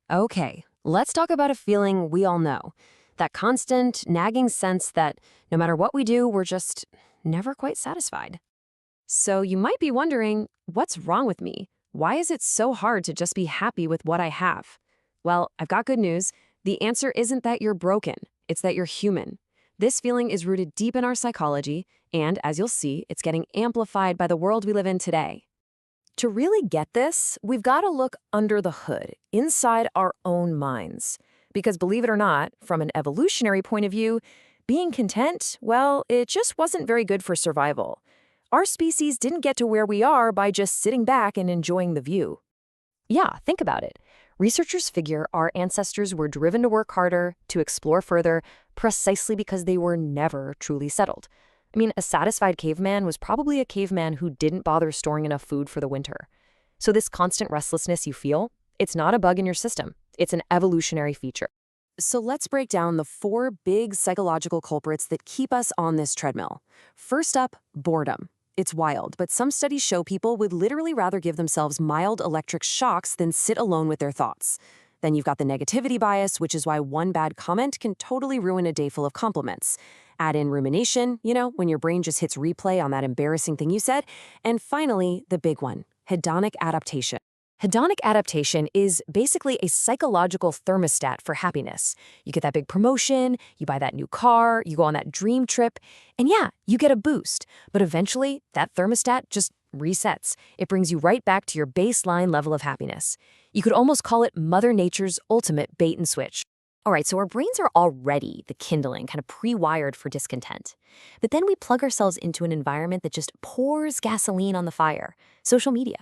Okay, let's talk about a feeling we all know. That constant, nagging sense that no matter what we do, we're just never quite satisfied. So you might be wondering, what's wrong with me? Why is it so hard to just be happy with what I have? Well, I've got good news. The answer isn't that you're broken, it's that you're human. This feeling is rooted deep in our psychology, and as you'll see, it's getting amplified by the world we live in today. To really get this, we've got to look under the hood, inside our own minds. Because believe it or not, from an evolutionary point of view, being content, well, it just wasn't very good for survival. Our species didn't get to where we are by just sitting back and enjoying the view. Yeah, think about it. Researchers figure our ancestors were driven to work harder, to explore further, precisely because they were never truly settled. I mean, a satisfied caveman was probably a caveman who didn't bother storing enough food for the winter. So this constant restlessness you feel, it's not a bug in your system. It's an evolutionary feature. So let's break down the 4 big psychological culprits that keep us on this treadmill. First up, boredom. It's wild, but some studies show people would literally rather give themselves mild electric shocks than sit alone with their thoughts. Then you've got the negativity bias, which is why one bad comment can totally ruin a day full of compliments. Add in rumination, when your brain just hits replay on that embarrassing thing you said. And finally, the big one, hedonic adaptation. Hedonic adaptation is basically a psychological thermostat for happiness. You get that big promotion, you buy that new car, you go on that dream trip, and yeah, you get a boost. But eventually, that thermostat just resets. It brings you right back to your baseline level of happiness. You could almost call it Mother Nature's ultimate bait and switch. All right, so our brains are already the kindling, kind of pre-wired for discontent. But then we plug ourselves into an environment that just pours gasoline on the fire, social media.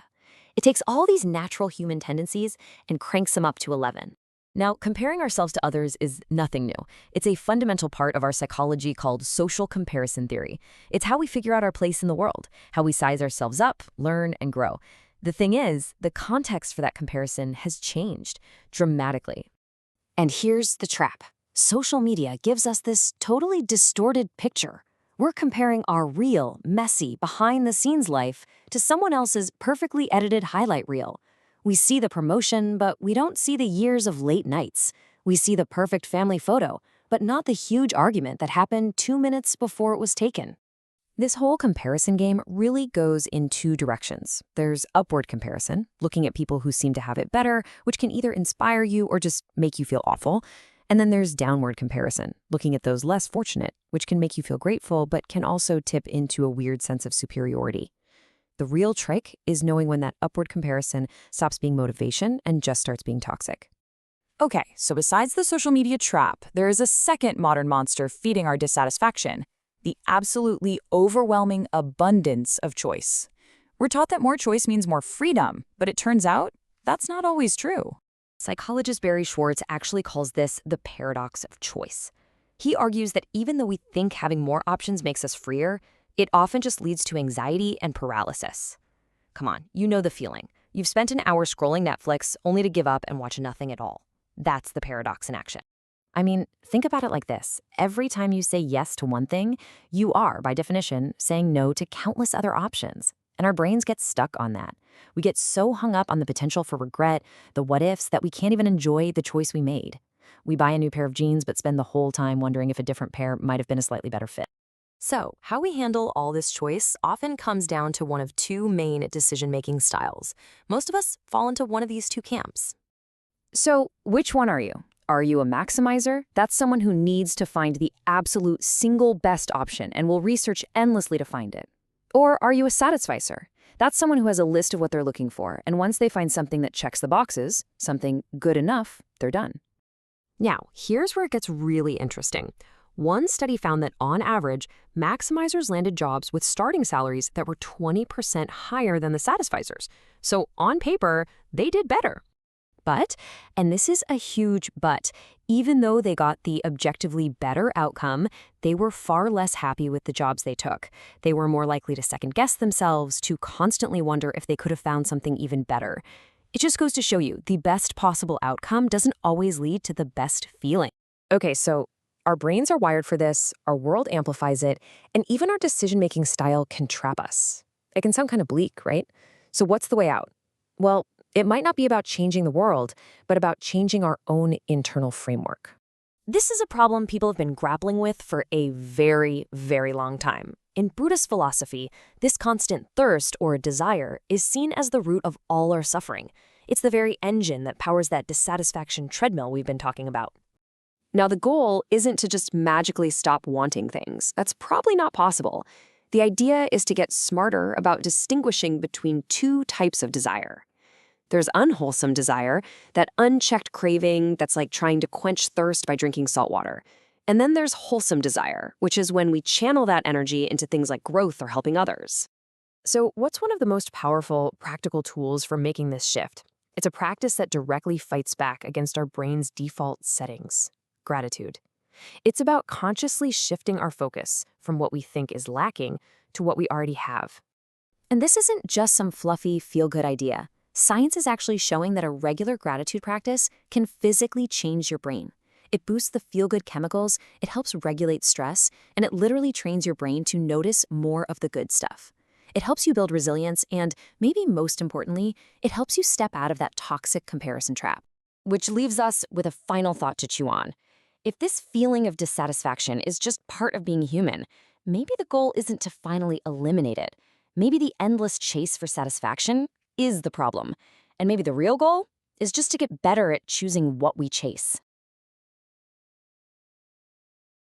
It takes all these natural human tendencies and cranks them up to 11. Now, comparing ourselves to others is nothing new. It's a fundamental part of our psychology called social comparison theory. It's how we figure out our place in the world, how we size ourselves up, learn, and grow. The thing is, the context for that comparison has changed dramatically. And here's the trap. Social media gives us this totally distorted picture. We're comparing our real, messy, behind-the-scenes life to someone else's perfectly edited highlight reel. We see the promotion, but we don't see the years of late nights. We see the perfect family photo, but not the huge argument that happened 2 minutes before it was taken. This whole comparison game really goes in 2 directions. There's upward comparison, looking at people who seem to have it better, which can either inspire you or just make you feel awful. And then there's downward comparison, looking at those less fortunate, which can make you feel grateful, but can also tip into a weird sense of superiority. The real trick is knowing when that upward comparison stops being motivation and just starts being toxic. Okay, so besides the social media trap, there is a second modern monster feeding our dissatisfaction: the absolutely overwhelming abundance of choice. We're taught that more choice means more freedom, but it turns out that's not always true. Psychologist Barry Schwartz actually calls this the paradox of choice. He argues that even though we think having more options makes us freer, it often just leads to anxiety and paralysis. Come on, you know the feeling. You've spent an hour scrolling Netflix only to give up and watch nothing at all. That's the paradox in action. I mean, think about it like this. Every time you say yes to one thing, you are, by definition, saying no to countless other options. And our brains get stuck on that. We get so hung up on the potential for regret, the what-ifs, that we can't even enjoy the choice we made. We buy a new pair of jeans but spend the whole time wondering if a different pair might have been a slightly better fit. So, how we handle all this choice often comes down to one of 2 main decision-making styles. Most of us fall into one of these 2 camps. So, which one are you? Are you a maximizer? That's someone who needs to find the absolute single best option and will research endlessly to find it. Or are you a satisficer? That's someone who has a list of what they're looking for, and once they find something that checks the boxes, something good enough, they're done. Now, here's where it gets really interesting. One study found that on average, maximizers landed jobs with starting salaries that were 20% higher than the satisficers. So on paper, they did better. But, and this is a huge but, even though they got the objectively better outcome, they were far less happy with the jobs they took. They were more likely to second-guess themselves, to constantly wonder if they could have found something even better. It just goes to show you, the best possible outcome doesn't always lead to the best feeling. Okay, so our brains are wired for this, our world amplifies it, and even our decision-making style can trap us. It can sound kind of bleak, right? So what's the way out? Well, It might not be about changing the world, but about changing our own internal framework. This is a problem people have been grappling with for a very, very long time. In Buddhist philosophy, this constant thirst or desire is seen as the root of all our suffering. It's the very engine that powers that dissatisfaction treadmill we've been talking about. Now, the goal isn't to just magically stop wanting things. That's probably not possible. The idea is to get smarter about distinguishing between two types of desire. There's unwholesome desire, that unchecked craving that's like trying to quench thirst by drinking salt water. And then there's wholesome desire, which is when we channel that energy into things like growth or helping others. So what's one of the most powerful, practical tools for making this shift? It's a practice that directly fights back against our brain's default settings: gratitude. It's about consciously shifting our focus from what we think is lacking to what we already have. And this isn't just some fluffy, feel-good idea. Science is actually showing that a regular gratitude practice can physically change your brain. It boosts the feel-good chemicals, it helps regulate stress, and it literally trains your brain to notice more of the good stuff. It helps you build resilience, and maybe most importantly, it helps you step out of that toxic comparison trap. Which leaves us with a final thought to chew on. If this feeling of dissatisfaction is just part of being human, maybe the goal isn't to finally eliminate it. Maybe the endless chase for satisfaction is the problem. And maybe the real goal is just to get better at choosing what we chase.